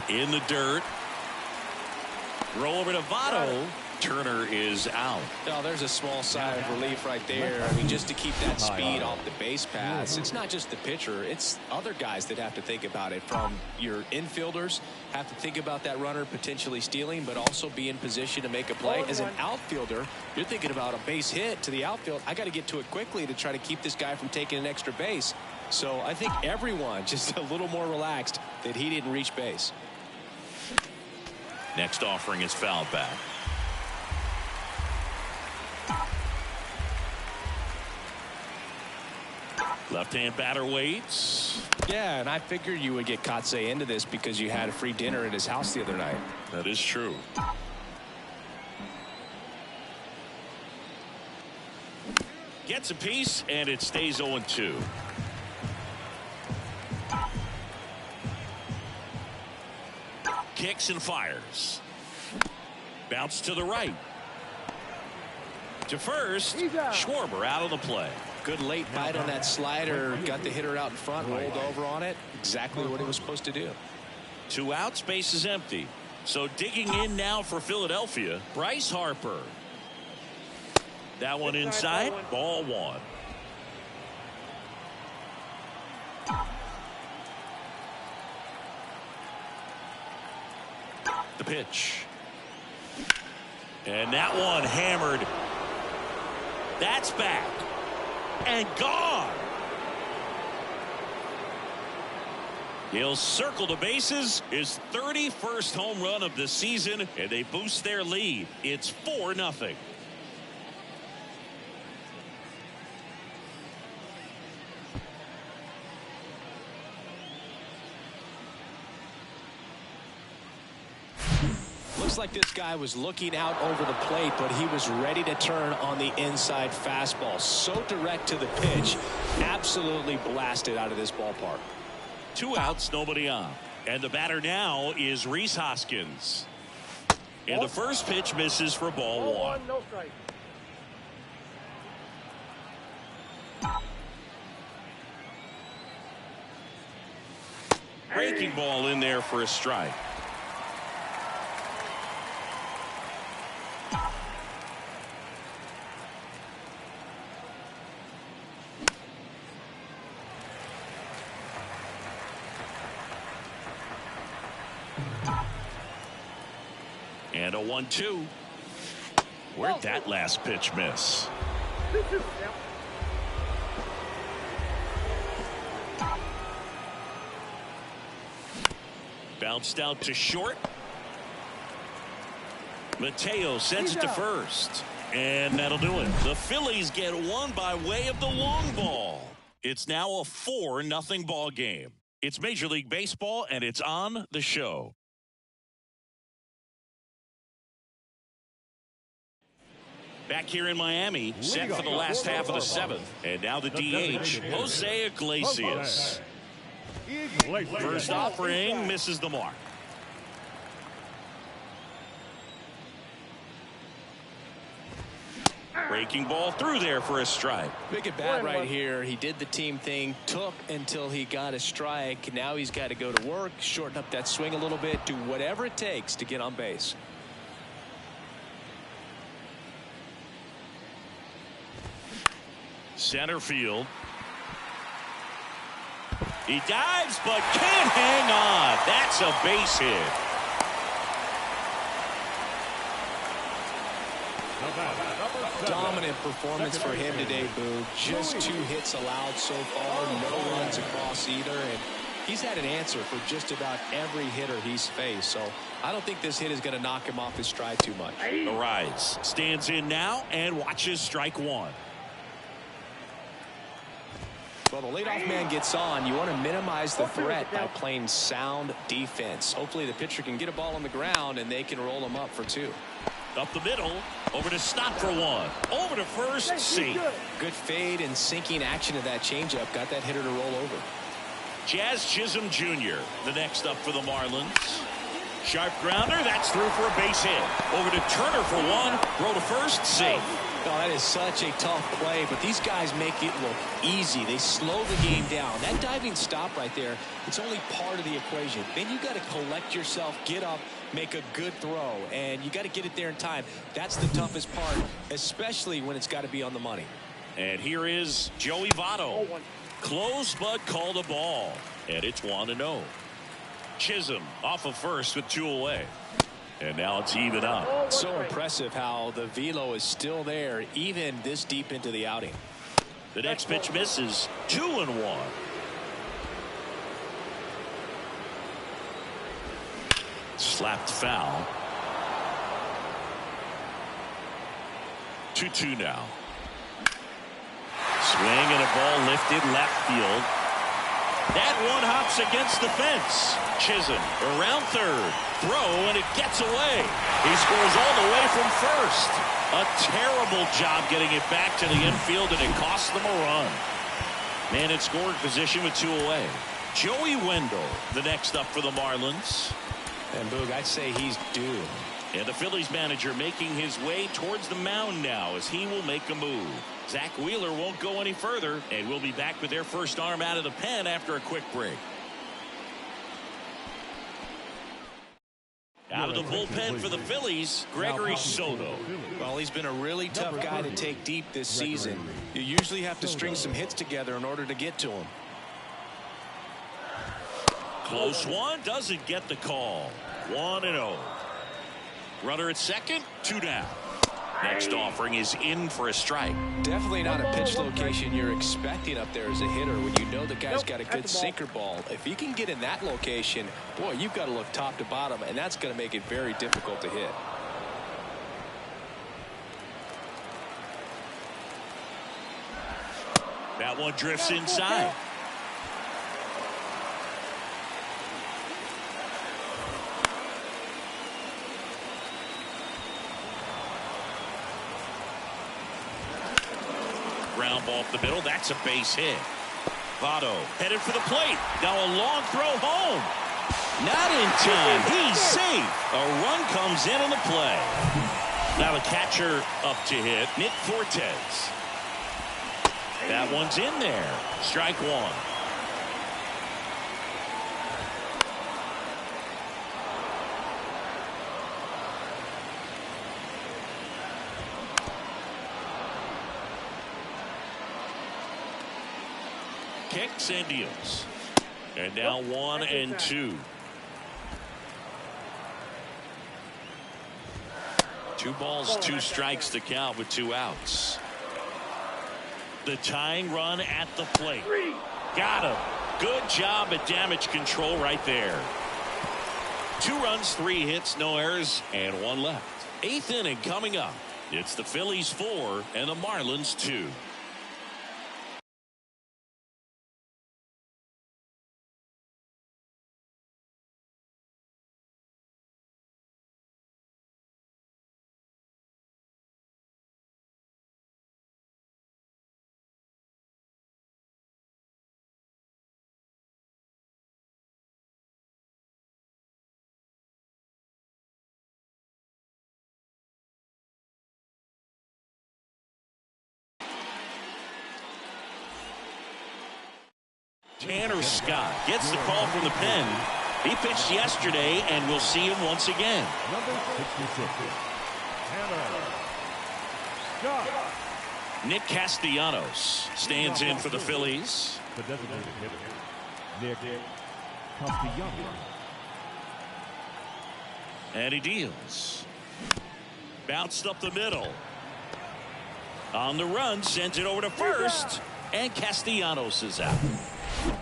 In the dirt. Throw over to Votto. Turner is out. Oh, there's a small sigh of relief right there. I mean, just to keep that speed off the base paths. It's not just the pitcher. It's other guys that have to think about it. From your infielders have to think about that runner potentially stealing, but also be in position to make a play. As an outfielder, you're thinking about a base hit to the outfield. I got to get to it quickly to try to keep this guy from taking an extra base. So I think everyone just a little more relaxed that he didn't reach base. Next offering is fouled back. Left-hand batter waits. Yeah, and I figured you would get Kotsay into this because you had a free dinner at his house the other night. That is true. Gets a piece, and it stays 0-2. Kicks and fires. Bounce to the right. To first, Schwarber out of the play. Good late bite on that slider. Got the hitter out in front, rolled over on it. Exactly what he was supposed to do. 2 outs, base is empty. So digging in now for Philadelphia, Bryce Harper. That one inside, ball 1. The pitch. And that one hammered. That's back. And gone. He'll circle the bases. His 31st home run of the season, and they boost their lead. It's 4-0. Looks like this guy was looking out over the plate, but he was ready to turn on the inside fastball. So direct to the pitch. Absolutely blasted out of this ballpark. 2 outs, nobody on. And the batter now is Rhys Hoskins. And the first pitch misses for ball 1. No strike. Breaking ball in there for a strike. And a 1-2. Where'd that last pitch miss? Bounced out to short. Mateo sends it to first. And that'll do it. The Phillies get one by way of the long ball. It's now a 4-0 ball game. It's Major League Baseball, and it's on the show. Back here in Miami, set for the last half of the 7th. And now the DH, Jose Iglesias. First offering misses the mark. Breaking ball through there for a strike. Big at bat right here. He did the team thing, took until he got a strike. Now he's got to go to work, shorten up that swing a little bit, do whatever it takes to get on base. Center field. He dives but can't hang on. That's a base hit. Dominant performance for him today, Boo. Just 2 hits allowed so far, no runs across either, and he's had an answer for just about every hitter he's faced. So I don't think this hit is going to knock him off his stride too much. Arise stands in now and watches strike 1. Well, the leadoff man gets on. You want to minimize the threat by playing sound defense. Hopefully the pitcher can get a ball on the ground and they can roll him up for 2. Up the middle, over to stop for 1. Over to first, safe. Good fade and sinking action of that changeup. Got that hitter to roll over. Jazz Chisholm Jr., the next up for the Marlins. Sharp grounder, that's through for a base hit. Over to Turner for 1. Throw to first, safe. Oh, that is such a tough play, but these guys make it look easy. They slow the game down. That diving stop right there, it's only part of the equation. Then you got to collect yourself, get up, make a good throw, and you got to get it there in time. That's the toughest part, especially when it's got to be on the money. And here is Joey Votto. Close but called a ball, and it's 1-0. Chisholm off of first with 2 away. And now it's even up. So impressive how the velo is still there even this deep into the outing. The next pitch misses. 2-1. Slapped foul. 2-2 now. Swing and a ball lifted left field. That one hops against the fence. Chisholm around third. Throw, and it gets away. He scores all the way from first. A terrible job getting it back to the infield, and it cost them a run. Man in scoring position with 2 away. Joey Wendell, the next up for the Marlins. And Boog, I'd say he's due. And the Phillies manager making his way towards the mound now as he will make a move. Zach Wheeler won't go any further, and we'll be back with their first arm out of the pen after a quick break. Out of the bullpen for the Phillies, Gregory Soto. Well, he's been a really tough guy to take deep this season. You usually have to string some hits together in order to get to him. Close one, doesn't get the call. 1-0. Runner at second, 2 down. Next offering is in for a strike. Definitely not a pitch location you're expecting up there as a hitter when you know the guy's got a good sinker ball. If you can get in that location, boy, you've got to look top to bottom, and that's going to make it very difficult to hit. That one drifts inside. ground ball up the middle. That's a base hit. Votto headed for the plate. Now a long throw home. Not in time. He's safe. A run comes in on the play. Now the catcher up to hit. Nick Fortes. That one's in there. Strike one. Kicks and deals. And now 1-2. 2 balls, 2 strikes to count with 2 outs. The tying run at the plate. Got him. Good job at damage control right there. 2 runs, 3 hits, no errors, and 1 left. 8th inning coming up. It's the Phillies 4 and the Marlins 2. Tanner Scott gets the call from the pen. He pitched yesterday, and we'll see him once again. Number 66, Tanner Scott. Nick Castellanos stands in for the Phillies. The designated hitter, Nick Castellanos. And he deals. Bounced up the middle. On the run, sends it over to first, and Castellanos is out.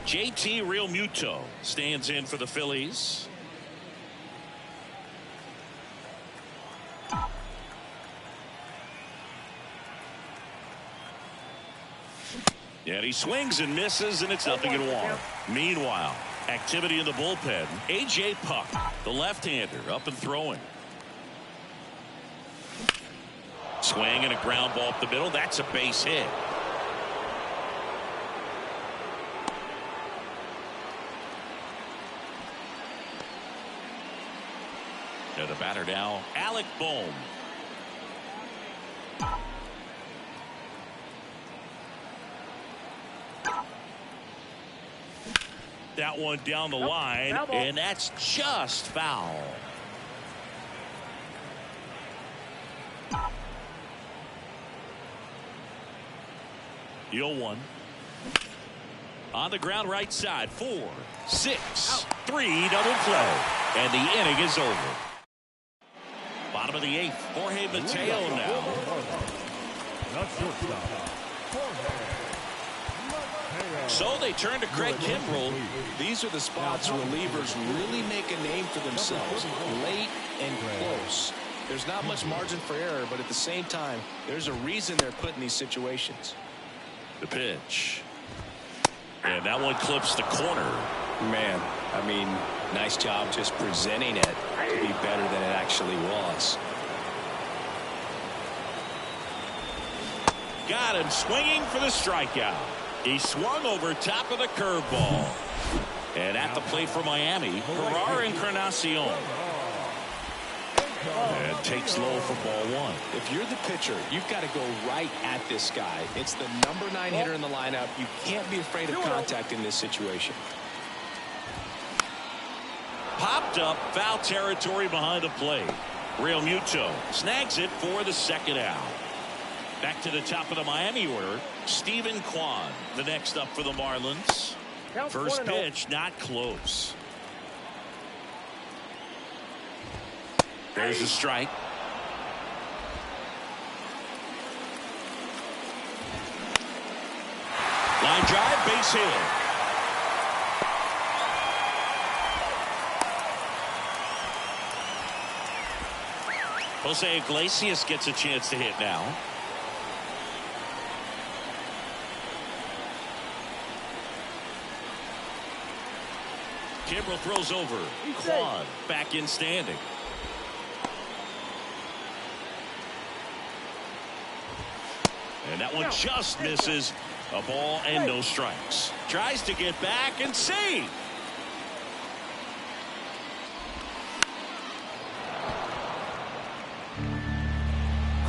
JT Realmuto stands in for the Phillies. And he swings and misses, and it's 0-1. Meanwhile, activity in the bullpen. A.J. Puck, the left-hander, up and throwing. Swing and a ground ball up the middle. That's a base hit. And the batter now, Alec Bohm. That one down the line, and that's just foul. The 0-1. On the ground right side, 4, 6, 3, double play. And the inning is over. Bottom of the 8th, Jorge Mateo now. So they turn to Craig Kimbrell. These are the spots relievers really make a name for themselves. Late and close. There's not much margin for error, but at the same time, there's a reason they're put in these situations. The pitch. And that one clips the corner. Man, I mean, nice job just presenting it to be better than it actually was. Got him swinging for the strikeout. He swung over top of the curveball. And at the plate for Miami, Ferrar Encarnacion. And takes low for ball 1. If you're the pitcher, you've got to go right at this guy. It's the number 9 hitter in the lineup. You can't be afraid of contact in this situation. Popped up, foul territory behind the plate. Realmuto snags it for the 2nd out. Back to the top of the Miami order, Stephen Kwan, the next up for the Marlins. First pitch, not close. There's a strike. Line drive, base hit. Jose Iglesias gets a chance to hit now. Kimbrell throws over. Kwan back in standing. And that one just misses. A ball and no strikes. Tries to get back and save.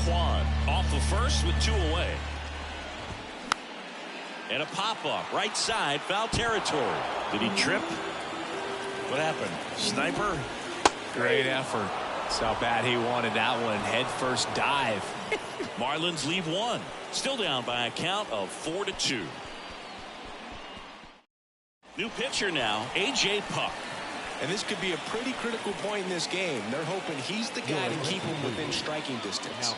Quan off the first with 2 away. And a pop-up right side, foul territory. Did he trip? What happened? Sniper? Great effort. That's how bad he wanted that one. Head first dive. Marlins leave 1. Still down by a count of 4-2. New pitcher now, A.J. Puck. And this could be a pretty critical point in this game. They're hoping he's the guy to keep him within striking distance.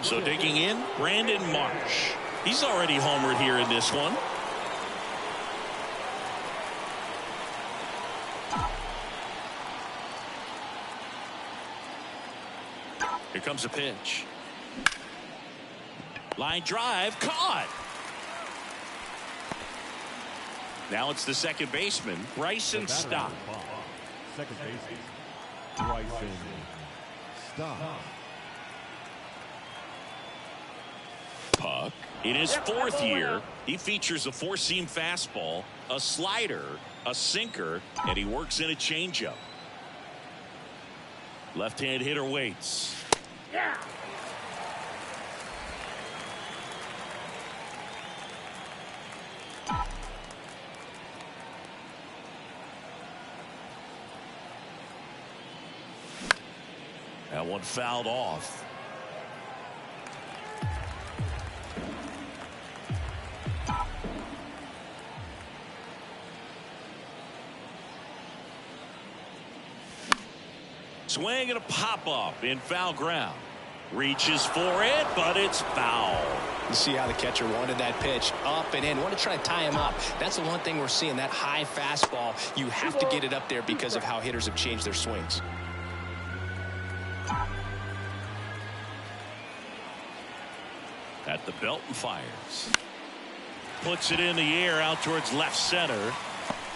So digging in, Brandon Marsh. He's already homered here in this one. Here comes a pitch. Line drive, caught. Now it's the second baseman, Bryson Stott. Second baseman, Bryson Stott. Puck in his 4th year. He features a 4-seam fastball, a slider, a sinker, and he works in a changeup. Left-hand hitter waits. Yeah. That one fouled off. Swing and a pop-up in foul ground. Reaches for it, but it's foul. You see how the catcher wanted that pitch up and in. Want to try to tie him up. That's the one thing we're seeing, that high fastball. You have to get it up there because of how hitters have changed their swings. At the belt and fires. Puts it in the air out towards left center.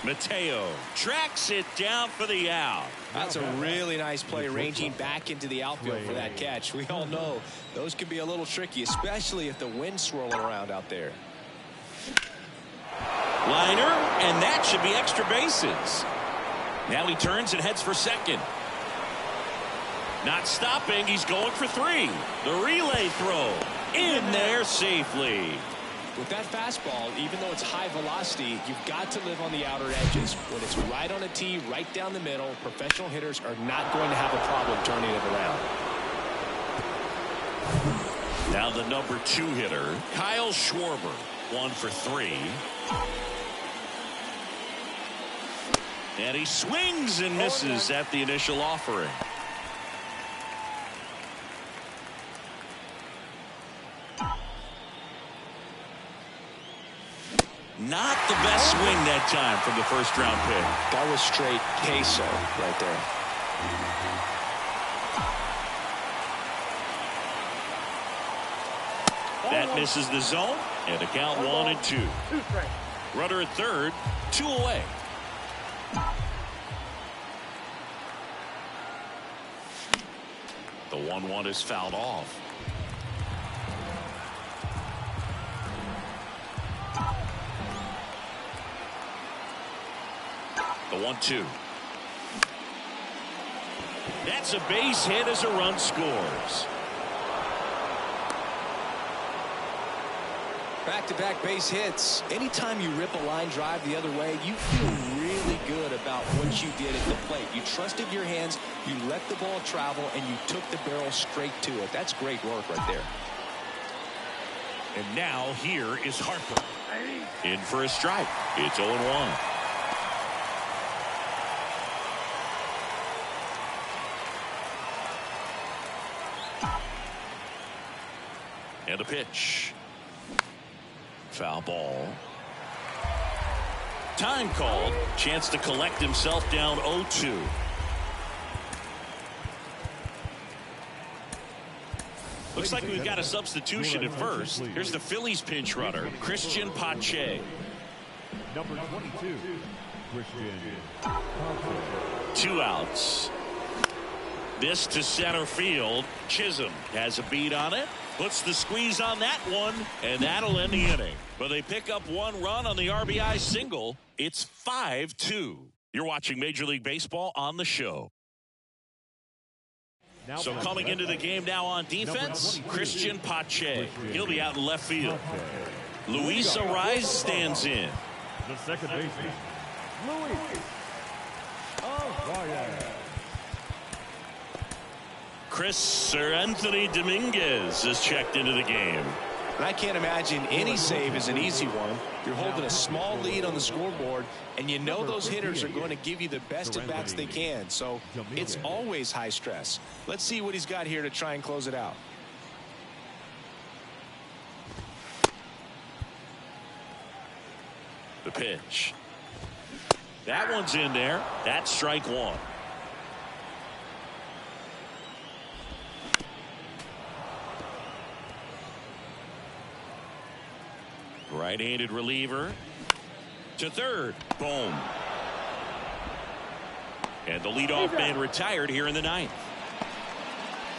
Mateo tracks it down for the out. That's a really nice play, ranging back into the outfield for that catch. We all know those can be a little tricky, especially if the wind's swirling around out there. Liner, and that should be extra bases. Now he turns and heads for second. Not stopping, he's going for 3. The relay throw in there safely. With that fastball, even though it's high velocity, you've got to live on the outer edges. When it's right on a tee, right down the middle, professional hitters are not going to have a problem turning it around. Now the number 2 hitter, Kyle Schwarber, 1 for 3. And he swings and misses at the initial offering. Not the best swing that time from the first round pick. That was straight queso right there. That misses the zone, and a count 1-2. 2 strikes. Runner at third, 2 away. The 1-1 is fouled off. The 1-2. That's a base hit as a run scores. Back-to-back base hits. Anytime you rip a line drive the other way, you feel really good about what you did at the plate. You trusted your hands, you let the ball travel, and you took the barrel straight to it. That's great work right there. And now here is Harper. In for a strike. It's 0-1. And a pitch. Foul ball. Time called. Chance to collect himself down 0-2. Looks like we've got a substitution at first. Here's the Phillies pinch runner, Christian Pache. Number 22, Christian Pache. 2 outs. This to center field. Chisholm has a beat on it. Puts the squeeze on that one, and that'll end the inning. But they pick up one run on the RBI single. It's 5-2. You're watching Major League Baseball on the show. So coming into the game now on defense, Christian Pache. He'll be out in left field. Luis Ariz stands in. The second baseman, Luis Ariz. Sir Anthony Dominguez is checked into the game. And I can't imagine any save is an easy one. You're holding a small lead on the scoreboard, and you know those hitters are going to give you the best at bats they can. So it's always high stress. Let's see what he's got here to try and close it out. The pitch. That one's in there. That's strike one. Right-handed reliever to third. Boom. And the leadoff man retired here in the ninth.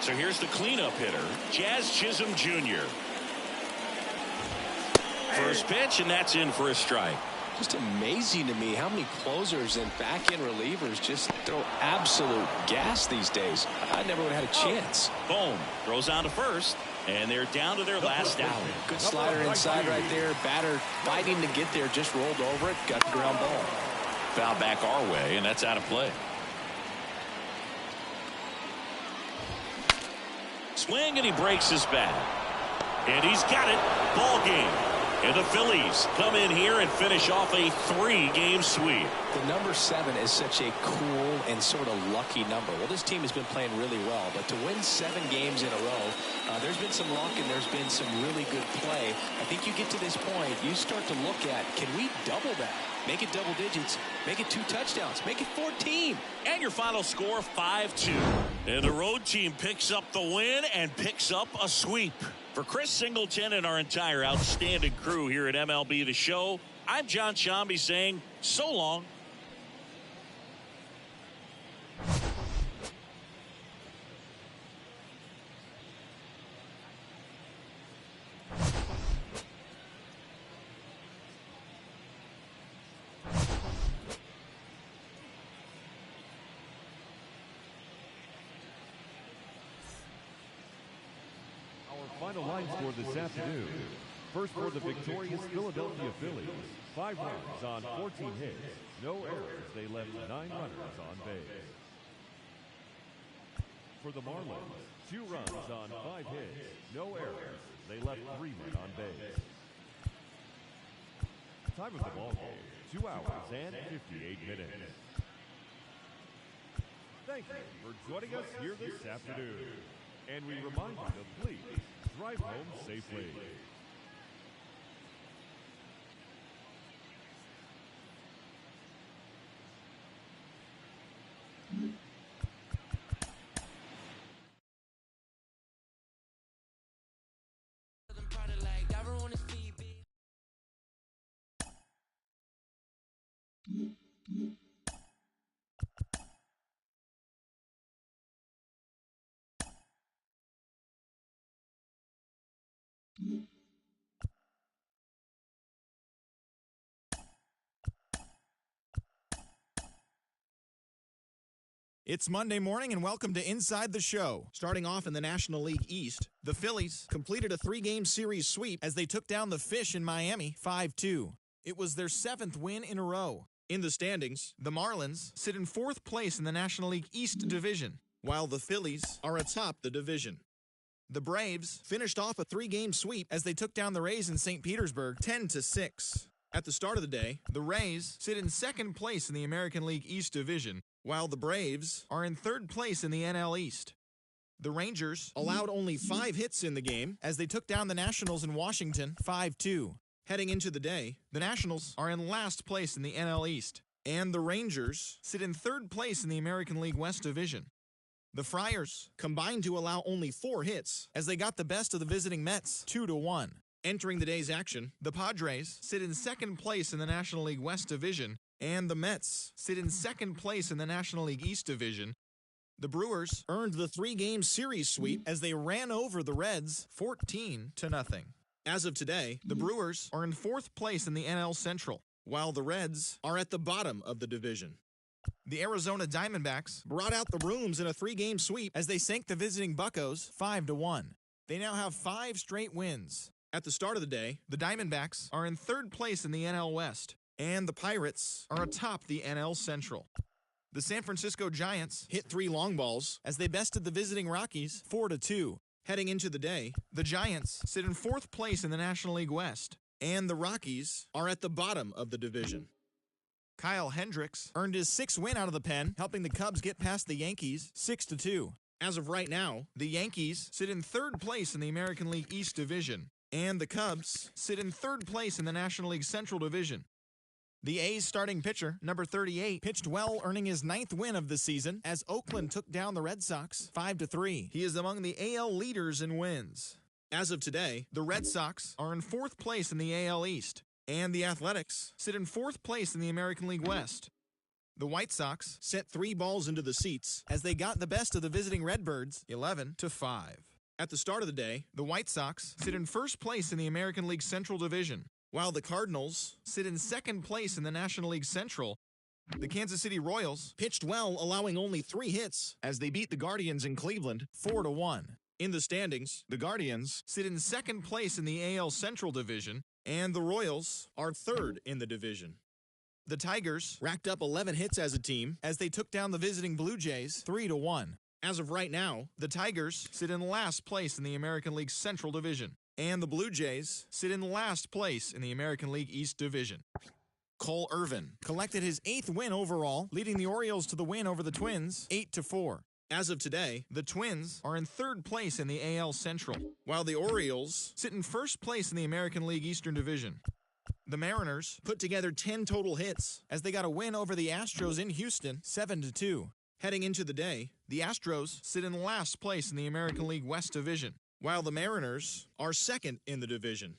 So here's the cleanup hitter, Jazz Chisholm Jr. First pitch, and that's in for a strike. Just amazing to me how many closers and back-end relievers just throw absolute gas these days. I never would have had a chance. Boom. Throws on to first. And they're down to their last out. Good slider inside right there. Batter fighting to get there. Just rolled over it. Got the ground ball. Foul back our way, and that's out of play. Swing, and he breaks his bat. And he's got it. Ball game. And the Phillies come in here and finish off a 3-game sweep. The number 7 is such a cool and sort of lucky number. Well, this team has been playing really well, but to win 7 games in a row, there's been some luck and there's been some really good play. I think you get to this point, you start to look at, can we double that? Make it double digits. Make it 2 touchdowns. Make it 14. And your final score, 5-2. And the road team picks up the win and picks up a sweep. For Chris Singleton and our entire outstanding crew here at MLB The Show, I'm John Shambi saying so long. Final line score this afternoon. First for the victorious Philadelphia Phillies. 5 runs on 14 hits. No errors. They left 9 runners on base. For the Marlins, 2 runs on 5 hits. No errors. They left 3 men on base. Time of the ball game, 2 hours and 58 minutes. Thank you for joining us here this afternoon. And we remind you to please drive home safely. It's Monday morning and welcome to Inside the Show. Starting off in the National League East, the Phillies completed a 3-game series sweep as they took down the Fish in Miami 5-2. It was their 7th win in a row. In the standings, the Marlins sit in 4th place in the National League East division, while the Phillies are atop the division. The Braves finished off a 3-game sweep as they took down the Rays in St. Petersburg 10-6. At the start of the day, the Rays sit in 2nd place in the American League East division, while the Braves are in 3rd place in the NL East. The Rangers allowed only 5 hits in the game as they took down the Nationals in Washington 5-2. Heading into the day, the Nationals are in last place in the NL East, and the Rangers sit in 3rd place in the American League West division. The Friars combined to allow only 4 hits as they got the best of the visiting Mets 2-1. Entering the day's action, the Padres sit in 2nd place in the National League West division, and the Mets sit in 2nd place in the National League East division. The Brewers earned the three-game series sweep as they ran over the Reds 14-0. As of today, the Brewers are in 4th place in the NL Central, while the Reds are at the bottom of the division. The Arizona Diamondbacks brought out the rooms in a three-game sweep as they sank the visiting Buccos 5-1. They now have 5 straight wins. At the start of the day, the Diamondbacks are in 3rd place in the NL West, and the Pirates are atop the NL Central. The San Francisco Giants hit 3 long balls as they bested the visiting Rockies 4-2. Heading into the day, the Giants sit in 4th place in the National League West, and the Rockies are at the bottom of the division. Kyle Hendricks earned his 6th win out of the pen, helping the Cubs get past the Yankees 6-2. As of right now, the Yankees sit in 3rd place in the American League East Division, and the Cubs sit in 3rd place in the National League Central Division. The A's starting pitcher, number 38, pitched well, earning his 9th win of the season as Oakland took down the Red Sox 5-3. He is among the AL leaders in wins. As of today, the Red Sox are in 4th place in the AL East, and the Athletics sit in 4th place in the American League West. The White Sox sent 3 balls into the seats as they got the best of the visiting Redbirds 11-5. At the start of the day, the White Sox sit in 1st place in the American League Central Division, while the Cardinals sit in 2nd place in the National League Central. The Kansas City Royals pitched well, allowing only 3 hits as they beat the Guardians in Cleveland 4-1. In the standings, the Guardians sit in 2nd place in the AL Central Division, and the Royals are 3rd in the division. The Tigers racked up 11 hits as a team as they took down the visiting Blue Jays 3-1. As of right now, the Tigers sit in last place in the American League Central Division, and the Blue Jays sit in last place in the American League East Division. Cole Irvin collected his 8th win overall, leading the Orioles to the win over the Twins 8-4. As of today, the Twins are in 3rd place in the AL Central, while the Orioles sit in 1st place in the American League Eastern Division. The Mariners put together 10 total hits as they got a win over the Astros in Houston 7-2. Heading into the day, the Astros sit in last place in the American League West Division, while the Mariners are 2nd in the division.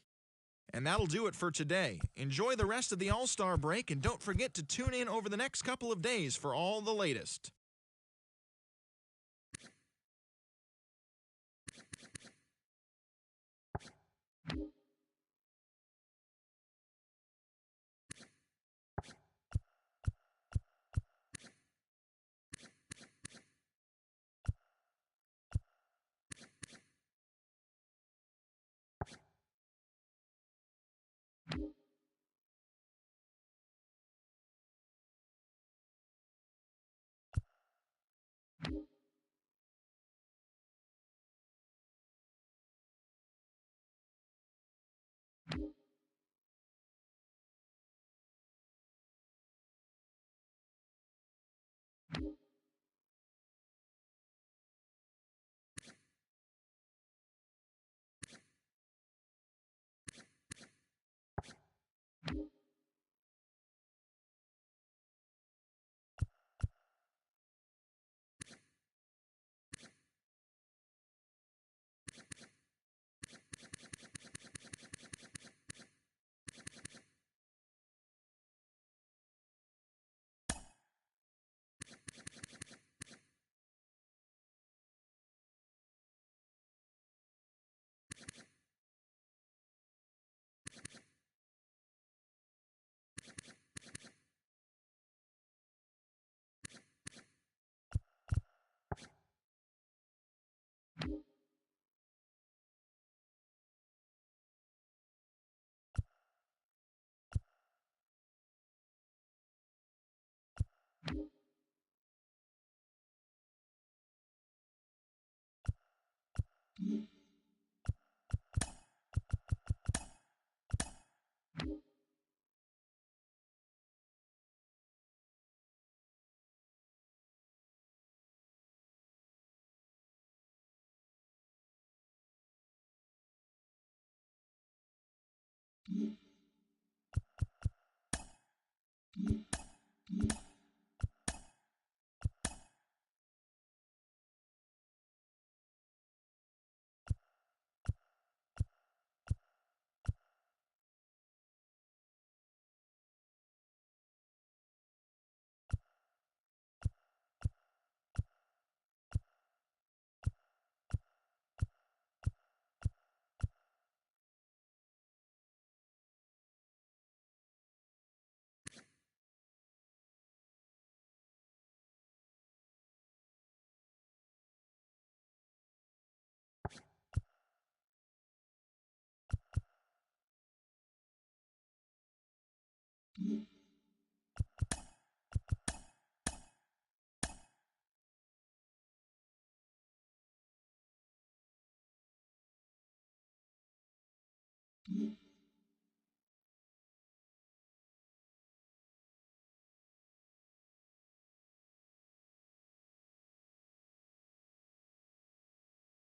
And that'll do it for today. Enjoy the rest of the All-Star break, and don't forget to tune in over the next couple of days for all the latest. Mm-hmm.